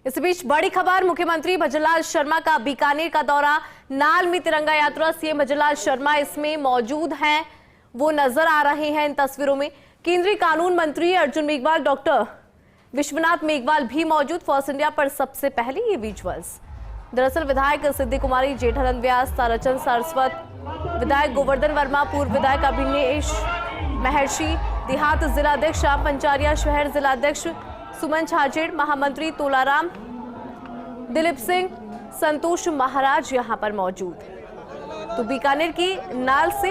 इस बीच बड़ी खबर, मुख्यमंत्री भजनलाल शर्मा का बीकानेर का दौरा, नाल में तिरंगा यात्रा। सीएम भजनलाल शर्मा इसमें मौजूद हैं, वो नजर आ रहे हैं इन तस्वीरों में। केंद्रीय कानून मंत्री अर्जुन मेघवाल, डॉक्टर विश्वनाथ मेघवाल भी मौजूद। फर्स्ट इंडिया पर सबसे पहले ये विजुअल्स। दरअसल विधायक सिद्धि कुमारी, जेठानंद व्यास, ताराचंद सारस्वत, विधायक गोवर्धन वर्मा, पूर्व विधायक अभिनेश महर्षि, देहात जिलाध्यक्ष श्याम पंचारिया, शहर जिलाध्यक्ष सुमन छाजेड़, महामंत्री तोलाराम, दिलीप सिंह, संतोष महाराज यहां पर मौजूद। तो बीकानेर की नाल से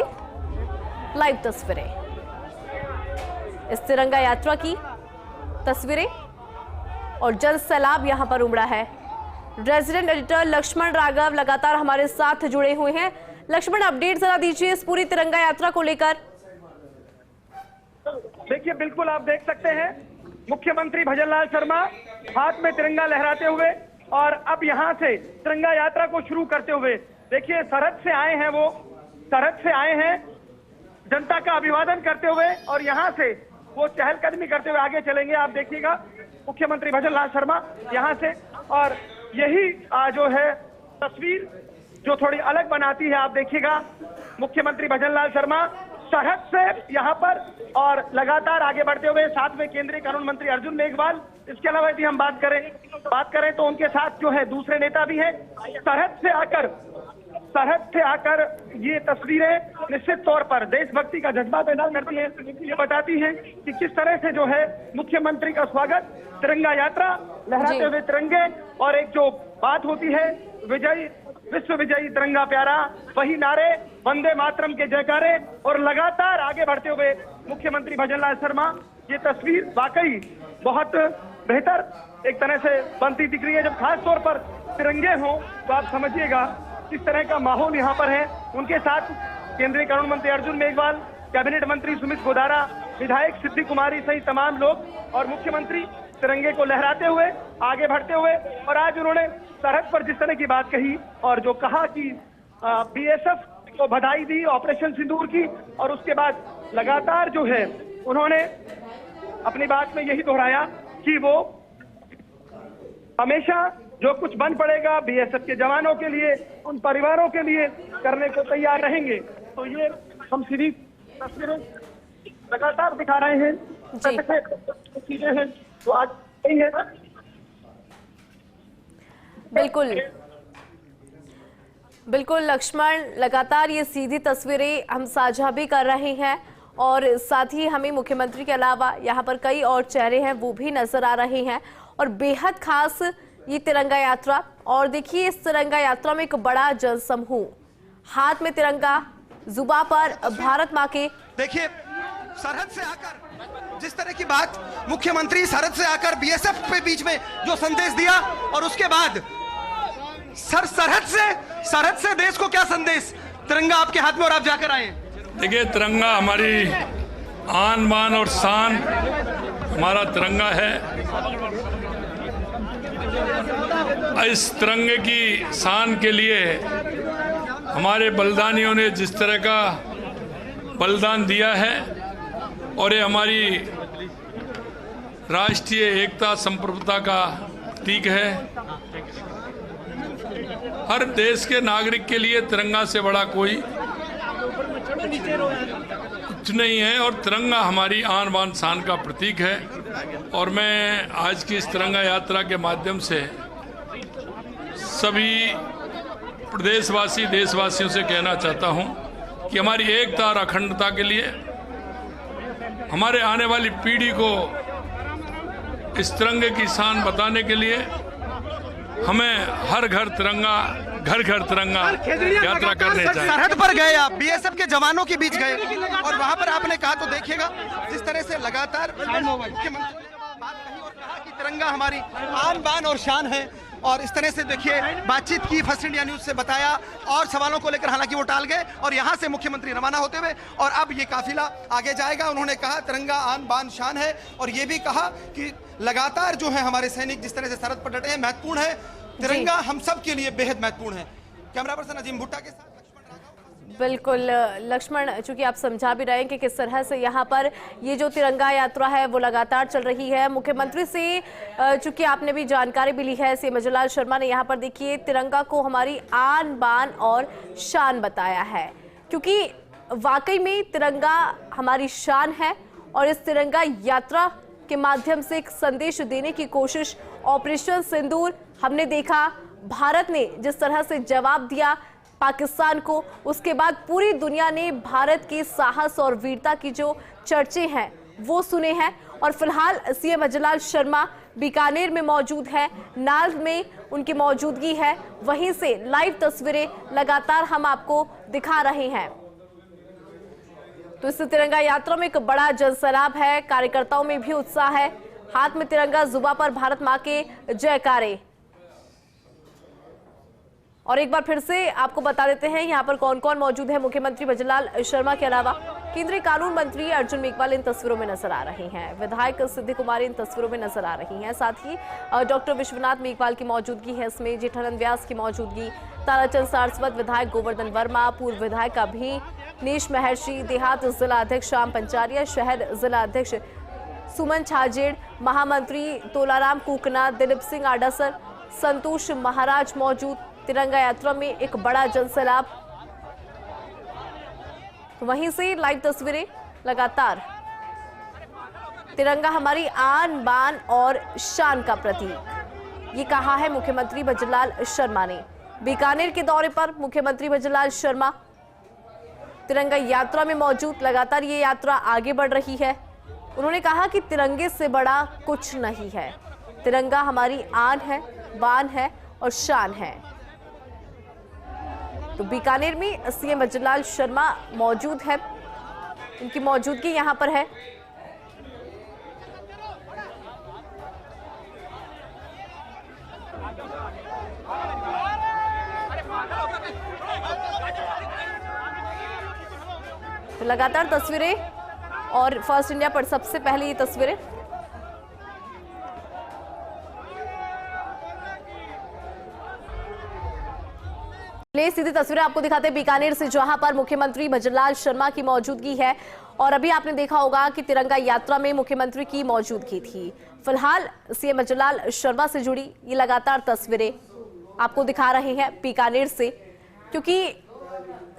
लाइव तस्वीरें, इस तिरंगा यात्रा की तस्वीरें और जन सैलाब यहां पर उमड़ा है। रेजिडेंट एडिटर लक्ष्मण राघव लगातार हमारे साथ जुड़े हुए हैं। लक्ष्मण, अपडेट जरा दीजिए इस पूरी तिरंगा यात्रा को लेकर। देखिए, बिल्कुल आप देख सकते हैं मुख्यमंत्री भजनलाल शर्मा हाथ में तिरंगा लहराते हुए और अब यहां से तिरंगा यात्रा को शुरू करते हुए, देखिए सरहद से आए हैं, वो सरहद से आए हैं जनता का अभिवादन करते हुए और यहां से वो चहलकदमी करते हुए आगे चलेंगे। आप देखिएगा मुख्यमंत्री भजनलाल शर्मा यहां से, और यही जो है तस्वीर जो थोड़ी अलग बनाती है। आप देखिएगा मुख्यमंत्री भजनलाल शर्मा सरहद से यहाँ पर और लगातार आगे बढ़ते हुए, साथ में केंद्रीय कानून मंत्री अर्जुन मेघवाल। इसके अलावा यदि हम बात करें तो उनके साथ जो है दूसरे नेता भी हैं। सरहद से आकर ये तस्वीरें निश्चित तौर पर देशभक्ति का जज्बा पैदा करती हैं। ये बताती हैं कि किस तरह से जो है मुख्यमंत्री का स्वागत, तिरंगा यात्रा लहराते हुए तिरंगे, और एक जो बात होती है विजयी विश्व विजयी तिरंगा प्यारा, वही नारे, वंदे मातरम के जयकारे और लगातार आगे बढ़ते हुए मुख्यमंत्री भजनलाल शर्मा। ये तस्वीर वाकई बहुत बेहतर एक तरह से बनती दिख रही है। जब खास तौर पर तिरंगे हों तो आप समझिएगा किस तरह का माहौल यहाँ पर है। उनके साथ केंद्रीय कानून मंत्री अर्जुन मेघवाल, कैबिनेट मंत्री सुमित गोदारा, विधायक सिद्धि कुमारी सहित तमाम लोग और मुख्यमंत्री तिरंगे को लहराते हुए आगे बढ़ते हुए। और आज उन्होंने सरहद पर जिस तरह की बात कही और जो कहा कि बीएसएफ को बधाई दी ऑपरेशन सिंदूर की, और उसके बाद लगातार जो है उन्होंने अपनी बात में यही दोहराया कि वो हमेशा जो कुछ बन पड़ेगा बीएसएफ के जवानों के लिए, उन परिवारों के लिए करने को तैयार रहेंगे। तो ये हम सीधी तस्वीरें लगातार दिखा रहे हैं, चीजें हैं तो आज यही है। बिल्कुल लक्ष्मण, लगातार ये सीधी तस्वीरें हम साझा भी कर रहे हैं और साथ ही हमें मुख्यमंत्री के अलावा यहाँ पर कई और चेहरे हैं वो भी नजर आ रहे हैं और बेहद खास ये तिरंगा यात्रा। और देखिए इस तिरंगा यात्रा में एक बड़ा जनसमूह, हाथ में तिरंगा, जुबा पर भारत माँ के। देखिए सरहद से आकर जिस तरह की बात मुख्यमंत्री सरहद से आकर बीएसएफ के बीच में जो संदेश दिया, और उसके बाद सरहद से देश को क्या संदेश, तिरंगा आपके हाथ में और आप जाकर आए। देखिए तिरंगा हमारी आन बान और शान, हमारा तिरंगा है। इस तिरंगे की शान के लिए हमारे बलिदानियों ने जिस तरह का बलिदान दिया है, और ये हमारी राष्ट्रीय एकता संप्रभुता का प्रतीक है। हर देश के नागरिक के लिए तिरंगा से बड़ा कोई कुछ नहीं है, और तिरंगा हमारी आन बान शान का प्रतीक है। और मैं आज की इस तिरंगा यात्रा के माध्यम से सभी प्रदेशवासी, देशवासियों से कहना चाहता हूं कि हमारी एकता और अखंडता के लिए, हमारे आने वाली पीढ़ी को इस तिरंगे की शान बताने के लिए हमें हर घर तिरंगा यात्रा करने चाहिए। सरहद पर गए आप, बीएसएफ के जवानों के बीच गए और वहां पर आपने कहा, तो देखिएगा जिस तरह से लगातार मुख्यमंत्री ने बात कही और कहा कि तिरंगा हमारी आन बान और शान है। और इस तरह से देखिए बातचीत की फर्स्ट इंडिया न्यूज से बताया, और सवालों को लेकर हालांकि वो टाल गए और यहां से मुख्यमंत्री रवाना होते हुए, और अब ये काफिला आगे जाएगा। उन्होंने कहा तिरंगा आन बान शान है, और ये भी कहा कि लगातार जो है हमारे सैनिक जिस तरह से सरहद पर डटे हैं, महत्वपूर्ण है। तिरंगा हम सब के लिए बेहद महत्वपूर्ण है। कैमरा पर्सन अजीम भुट्टा के साथ लक्ष्मण राघव। बिल्कुल लक्ष्मण, चूंकि आप समझा भी रहे हैं कि किस तरह से यहाँ पर ये जो तिरंगा यात्रा है वो लगातार चल रही है। मुख्यमंत्री से चूंकि आपने भी जानकारी भी ली है, सीएम भजनलाल शर्मा ने यहाँ पर देखिए तिरंगा को हमारी आन बान और शान बताया है, क्योंकि वाकई में तिरंगा हमारी शान है और इस तिरंगा यात्रा के माध्यम से एक संदेश देने की कोशिश ऑपरेशन सिंदूर हमने देखा। भारत ने जिस तरह से जवाब दिया पाकिस्तान को, उसके बाद पूरी दुनिया ने भारत के साहस और वीरता की जो चर्चे हैं वो सुने हैं। और फिलहाल सीएम भजनलाल शर्मा बीकानेर में मौजूद है, नाल में उनकी मौजूदगी है, वहीं से लाइव तस्वीरें लगातार हम आपको दिखा रहे हैं। तो इस तिरंगा यात्रा में एक बड़ा जनसैलाब है, कार्यकर्ताओं में भी उत्साह है, हाथ में तिरंगा, जुबां पर भारत मां के जयकारे। और एक बार फिर से आपको बता देते हैं यहाँ पर कौन कौन मौजूद है। मुख्यमंत्री भजनलाल शर्मा के अलावा केंद्रीय कानून मंत्री अर्जुन मेघवाल इन तस्वीरों में नजर आ रहे हैं, विधायक सिद्धि कुमारी इन तस्वीरों में नजर आ रही हैं, साथ ही डॉक्टर विश्वनाथ मेघवाल की मौजूदगी है इसमें, जेठानंद व्यास की मौजूदगी, ताराचंद सारस्वत, विधायक गोवर्धन वर्मा, पूर्व विधायक अभिनीश महर्षि, देहात जिला अध्यक्ष श्याम पंचारिया, शहर जिला अध्यक्ष सुमन छाजेड़, महामंत्री तोलाराम कुकना, दिलीप सिंह आडासर, संतोष महाराज मौजूद। तिरंगा यात्रा में एक बड़ा जनसैलाब, तो वहीं से लाइव तस्वीरें लगातार। तिरंगा हमारी आन बान और शान का प्रतीक, ये कहा है मुख्यमंत्री भजनलाल शर्मा ने। बीकानेर के दौरे पर मुख्यमंत्री भजनलाल शर्मा तिरंगा यात्रा में मौजूद, लगातार ये यात्रा आगे बढ़ रही है। उन्होंने कहा कि तिरंगे से बड़ा कुछ नहीं है, तिरंगा हमारी आन है, बान है और शान है। तो बीकानेर में सीएम भजनलाल शर्मा मौजूद है, उनकी मौजूदगी यहां पर है। तो लगातार तस्वीरें, और फर्स्ट इंडिया पर सबसे पहले ये तस्वीरें। सीधी तस्वीरें आपको दिखाते हैं बीकानेर से, जहां पर मुख्यमंत्री भजनलाल शर्मा की मौजूदगी है। और अभी आपने देखा होगा कि तिरंगा यात्रा में मुख्यमंत्री की मौजूदगी थी। फिलहाल सीएम भजनलाल शर्मा से जुड़ी ये लगातार तस्वीरें आपको दिखा रहे हैं बीकानेर से, क्योंकि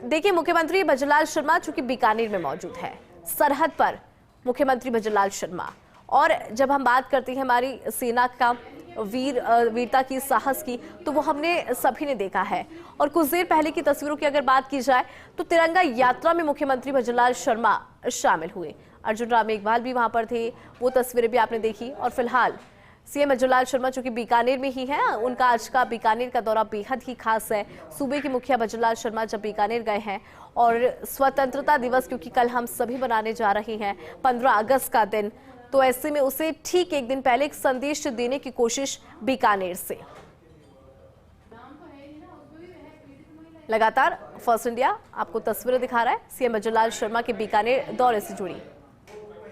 देखिए मुख्यमंत्री भजनलाल शर्मा चूंकि बीकानेर में मौजूद है, सरहद पर मुख्यमंत्री भजनलाल शर्मा। और जब हम बात करते हैं हमारी सेना का वीरता की, साहस की, तो वो हमने सभी ने देखा है। और कुछ देर पहले की तस्वीरों की अगर बात की जाए तो तिरंगा यात्रा में मुख्यमंत्री भजनलाल शर्मा शामिल हुए, अर्जुन राम मेघवाल भी वहां पर थे, वो तस्वीरें भी आपने देखी। और फिलहाल सीएम भजनलाल शर्मा चूंकि बीकानेर में ही है, उनका आज का बीकानेर का दौरा बेहद ही खास है। सूबे के मुखिया भजनलाल शर्मा जब बीकानेर गए हैं, और स्वतंत्रता दिवस क्योंकि कल हम सभी मनाने जा रहे हैं 15 अगस्त का दिन, तो ऐसे में उसे ठीक एक दिन पहले एक संदेश देने की कोशिश बीकानेर से। लगातार फर्स्ट इंडिया आपको तस्वीरें दिखा रहा है सीएम भजनलाल शर्मा के बीकानेर दौरे से जुड़ी।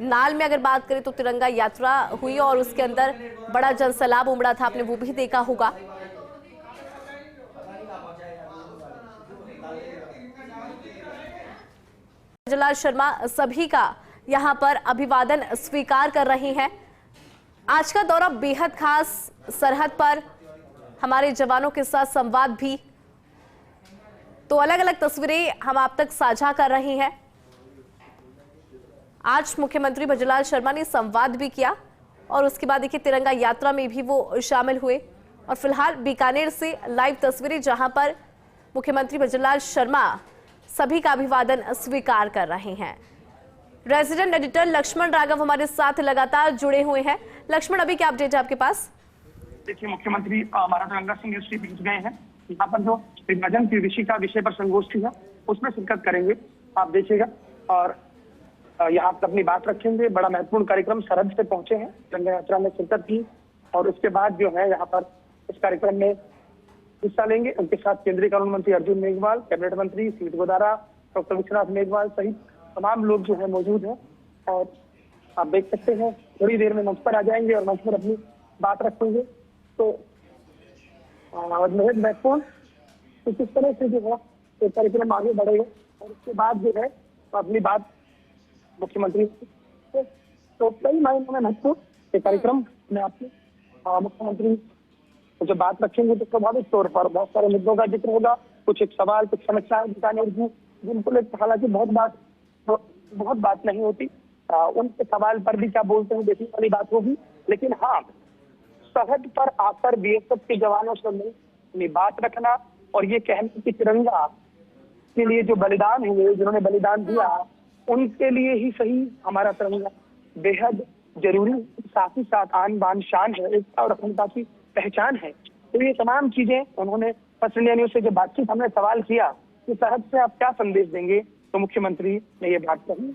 नाल में अगर बात करें तो तिरंगा यात्रा हुई और उसके अंदर बड़ा जनसैलाब उमड़ा था, आपने वो भी देखा होगा। भजनलाल शर्मा सभी का यहां पर अभिवादन स्वीकार कर रहे हैं। आज का दौरा बेहद खास, सरहद पर हमारे जवानों के साथ संवाद भी, तो अलग अलग तस्वीरें हम आप तक साझा कर रहे हैं। आज मुख्यमंत्री भजनलाल शर्मा ने संवाद भी किया और उसके बाद देखिए तिरंगा यात्रा में भी वो शामिल हुए। और फिलहाल बीकानेर से लाइव तस्वीरें, जहां पर मुख्यमंत्री भजनलाल शर्मा सभी का अभिवादन स्वीकार कर रहे हैं। रेजिडेंट एडिटर लक्ष्मण राघव हमारे साथ लगातार जुड़े हुए हैं। लक्ष्मण, अभी क्या अपडेट है आपके पास? देखिए मुख्यमंत्री महाराजा गंगा सिंह यूनिवर्सिटी पहुंच गए हैं। यहाँ पर जो विभाजन की ऋषिका विषय पर संगोष्ठी है उसमें शिरकत करेंगे, आप देखिएगा। और यहाँ पर अपनी बात रखेंगे। बड़ा महत्वपूर्ण कार्यक्रम, सरहद से पहुंचे हैं, तिरंगा यात्रा में शिरकत की और उसके बाद जो है यहाँ पर इस कार्यक्रम में हिस्सा लेंगे। उनके साथ केंद्रीय कानून मंत्री अर्जुन मेघवाल, कैबिनेट मंत्री सीट गोदारा, डॉक्टर विश्वनाथ मेघवाल सहित तमाम लोग जो है मौजूद हैं। और आप देख सकते हैं थोड़ी देर में मंच पर आ जाएंगे और मंच पर अपनी बात रखेंगे। तो महत्वपूर्ण किस तरह से जो है कार्यक्रम आगे बढ़ेगा और उसके बाद जो है अपनी बात मुख्यमंत्री तो कई मायनों में महत्वपूर्ण ये कार्यक्रम में आपके मुख्यमंत्री जो बात रखेंगे तो स्वाभाविक तौर पर बहुत सारे मुद्दों का जिक्र होगा। कुछ एक सवाल, कुछ समस्याएं बीकानेर की जिनको लेकर हालांकि बहुत बात नहीं होती, उनके सवाल पर भी क्या बोलते हैं देखने वाली बात होगी। लेकिन हाँ, सरहद पर आकर बीएसएफ के जवानों से अपनी बात रखना और ये कहना कि तिरंगा के लिए जो बलिदान हुए, जिन्होंने बलिदान दिया, उनके लिए ही सही हमारा तिरंगा बेहद जरूरी, साथ ही साथ आन बान शान है, एकता और अखंडता की पहचान है। तो ये तमाम चीजें उन्होंने फर्स्ट इंडिया न्यूज से जब बातचीत हमने सवाल किया कि सरहद से आप क्या संदेश देंगे, तो मुख्यमंत्री ने ये बात कही।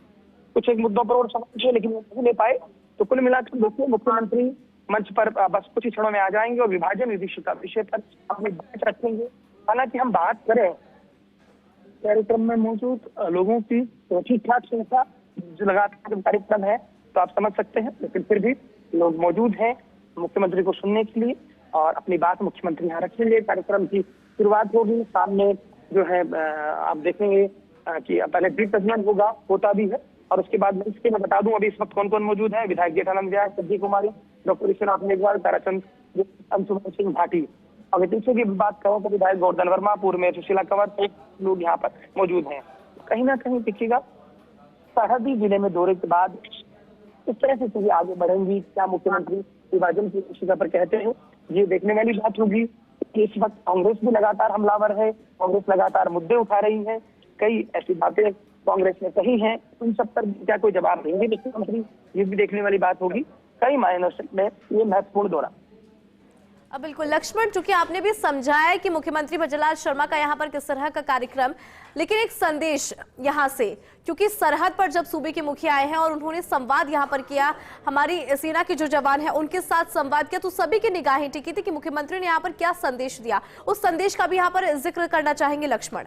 कुछ एक मुद्दों पर और सवाल किए लेकिन वो नहीं ले पाए। तो कुल मिलाकर देखिए, मुख्यमंत्री मंच पर बस कुछ ही क्षणों में आ जाएंगे और विभाजन विदिशा विषय पर अपनी बात रखेंगे। हालांकि हम बात करें कार्यक्रम में मौजूद लोगों की तो ठीक ठाक संख्या जो लगातार कार्यक्रम है तो आप समझ सकते हैं, लेकिन फिर भी लोग मौजूद हैं मुख्यमंत्री को सुनने के लिए और अपनी बात मुख्यमंत्री यहाँ रखेंगे। कार्यक्रम की शुरुआत होगी, सामने जो है आप देखेंगे कि पहले दीप प्रज्वलन होता भी है और उसके बाद मैं बता दूं अभी इस वक्त कौन कौन मौजूद है। विधायक जेठानंद व्यास, सब्जी कुमारी, डॉक्टर विश्वनाथ मेघवाल, ताराचंद अंशुमन सिंह भाटी। अगर पीछे की बात करो तो विधायक गोवर्धन वर्मा, पूर्व में सुशीला कंवर, तो लोग यहाँ पर मौजूद हैं। कहीं ना कहीं देखिएगा, सरहदी जिले में दौरे के बाद इस तरह से चीजें आगे बढ़ेंगी, क्या मुख्यमंत्री विभाजन की विषय पर कहते हैं, ये देखने वाली बात होगी। कि इस वक्त कांग्रेस भी लगातार हमलावर है, कांग्रेस लगातार मुद्दे उठा रही है, कई ऐसी बातें कांग्रेस ने कही हैं, उन सब पर क्या कोई जवाब देंगे मुख्यमंत्री, ये भी देखने वाली बात होगी। कई मायनों में ये महत्वपूर्ण दौरा। बिल्कुल लक्ष्मण, चूंकि आपने भी समझाया कि मुख्यमंत्री भजनलाल शर्मा का यहाँ पर किस तरह का कार्यक्रम, लेकिन एक संदेश यहाँ से, क्योंकि सरहद पर जब सूबे के मुखिया आए हैं और उन्होंने संवाद यहाँ पर किया, हमारी सेना के जो जवान हैं उनके साथ संवाद किया, तो सभी की निगाहें टिकी थी कि मुख्यमंत्री ने यहाँ पर क्या संदेश दिया। उस संदेश का भी यहाँ पर जिक्र करना चाहेंगे लक्ष्मण।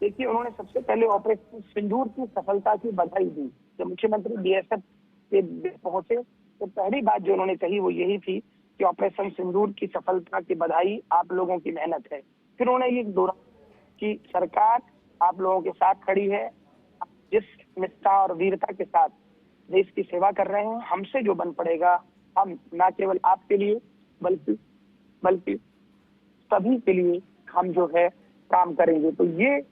देखिए, उन्होंने सबसे पहले ऑपरेशन सिंदूर की सफलता की बधाई दी। जब मुख्यमंत्री बीएसएफ के पहुंचे तो पहली बात जो उन्होंने कही वो यही थी कि ऑपरेशन सिंदूर की सफलता की बधाई, आप लोगों की मेहनत है। फिर उन्होंने ये दोहराया कि सरकार आप लोगों के साथ खड़ी है, जिस निष्ठा और वीरता के साथ देश की सेवा कर रहे हैं, हमसे जो बन पड़ेगा हम न केवल आपके लिए बल्कि सभी के लिए हम जो है काम करेंगे। तो ये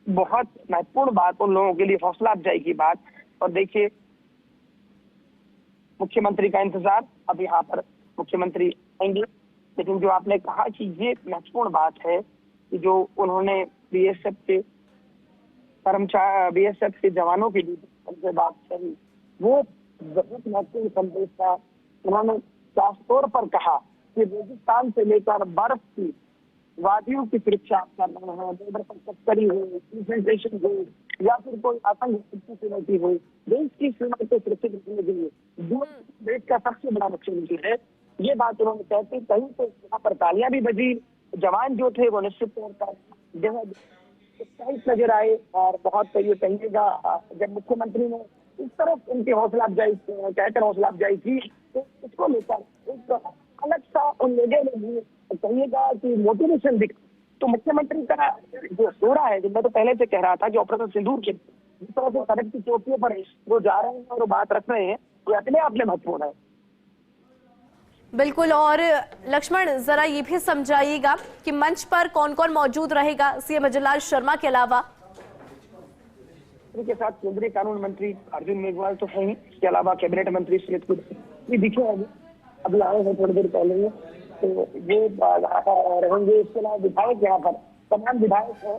बहुत महत्वपूर्ण बात, उन लोगों के लिए हौसला अफजाई की बात। और देखिए, मुख्यमंत्री का इंतजार, अब यहाँ पर मुख्यमंत्री आएंगे, लेकिन जो आपने कहा कि ये महत्वपूर्ण बात है कि जो उन्होंने बीएसएफ के जवानों के लिए बात कही, वो बहुत महत्वपूर्ण संदेश था। उन्होंने साफ तौर पर कहा कि रेगिस्तान से लेकर बर्फ की वादियों की सुरक्षा आप कर रहे हैं, बॉर्डर पर तस्करी हो, कंसंट्रेशन हो या फिर कोई आतंक चुनौती हो, देश की सीमा को सुरक्षित रखने के लिए जो देश का सबसे बड़ा मुख्यमंत्री है, ये बात उन्होंने कहते कहीं तो यहाँ पर तालियां भी बजी। जवान जो थे वो निश्चित तौर पर बेहद उत्साहित नजर आए और बहुत ये कहिएगा जब मुख्यमंत्री ने इस तरफ उनकी हौसला अफजाई कहकर हौसला अफजाई की, तो इसको लेकर एक अलग सा उन लोगों ने भी कहिएगा कि मोटिवेशन दिखा। तो मुख्यमंत्री का जो दौरा है, जो मैं तो पहले से कह रहा था कि ऑपरेशन सिंदूर के जिस तरह से सड़क की चौकियों पर वो जा रहे हैं और बात रख रहे हैं, ये अपने आप में महत्वपूर्ण है। बिल्कुल। और लक्ष्मण, जरा ये भी समझाइएगा कि मंच पर कौन कौन मौजूद रहेगा सीएम भजनलाल शर्मा के अलावा? के साथ केंद्रीय कानून मंत्री अर्जुन मेघवाल तो है ही, इसके अलावा कैबिनेट मंत्री सुरेश कुमार दिखे अभी आए हैं थोड़ी देर पहले, तो ये रहेंगे। इसके अलावा विधायक यहाँ पर तमाम विधायक है,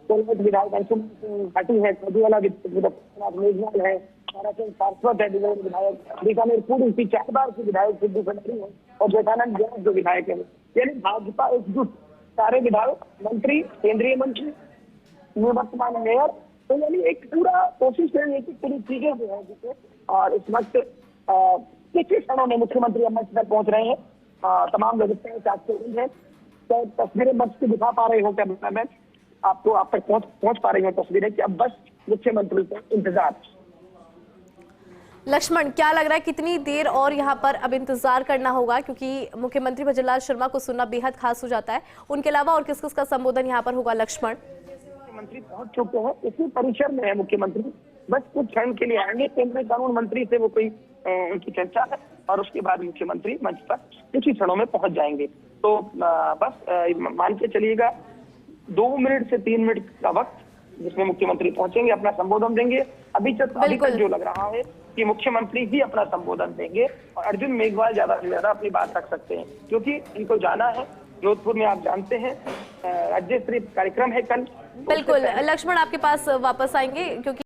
कोलकाता विधायक अंशुमन सिंह भाटी है, खजूवाला मेघवाल है, ताराचंद सारस्वत है विधायक, बीकानेर पूर्व की 4 बार की विधायक सिद्धू भंडारी है और जेठानंद व्यास जो विधायक है। यानी भाजपा एकजुट, सारे विधायक, मंत्री, केंद्रीय मंत्री, निवर्तमान मेयर, तो यानी एक पूरा कोशिश है कि पूरी चीजें जो है जिसे। और इस वक्त कुछ ही क्षणों में मुख्यमंत्री मंच पर पहुंच रहे हैं, तमाम व्यवस्थाएं चाहते हैं। तो तस्वीरें मंच की दिखा पा रहे हो क्या मैं आपको, आप तक पहुंच पा रही हूँ तस्वीरें कि अब बस मुख्यमंत्री का इंतजार। लक्ष्मण, क्या लग रहा है कितनी देर और यहाँ पर अब इंतजार करना होगा, क्योंकि मुख्यमंत्री भजनलाल शर्मा को सुनना बेहद खास हो जाता है। उनके अलावा और किस किस का संबोधन यहाँ पर होगा लक्ष्मण? मंत्री पहुंच चुके हैं, इसी परिसर में है मुख्यमंत्री, बस कुछ क्षण के लिए आएंगे। केंद्रीय कानून मंत्री से वो कोई उनकी चर्चा है और उसके बाद मुख्यमंत्री मंच पर कुछ ही क्षणों में पहुंच जाएंगे। तो बस मान के चलिएगा 2 मिनट से 3 मिनट का वक्त जिसमें मुख्यमंत्री पहुंचेंगे, अपना संबोधन देंगे। अभी तक जो लग रहा है कि मुख्यमंत्री ही अपना संबोधन देंगे और अर्जुन मेघवाल ज्यादा से ज्यादा अपनी बात रख सकते हैं, क्योंकि इनको जाना है जोधपुर में। आप जानते हैं राज्य स्तरीय कार्यक्रम है कल। बिल्कुल लक्ष्मण आपके पास वापस आएंगे क्योंकि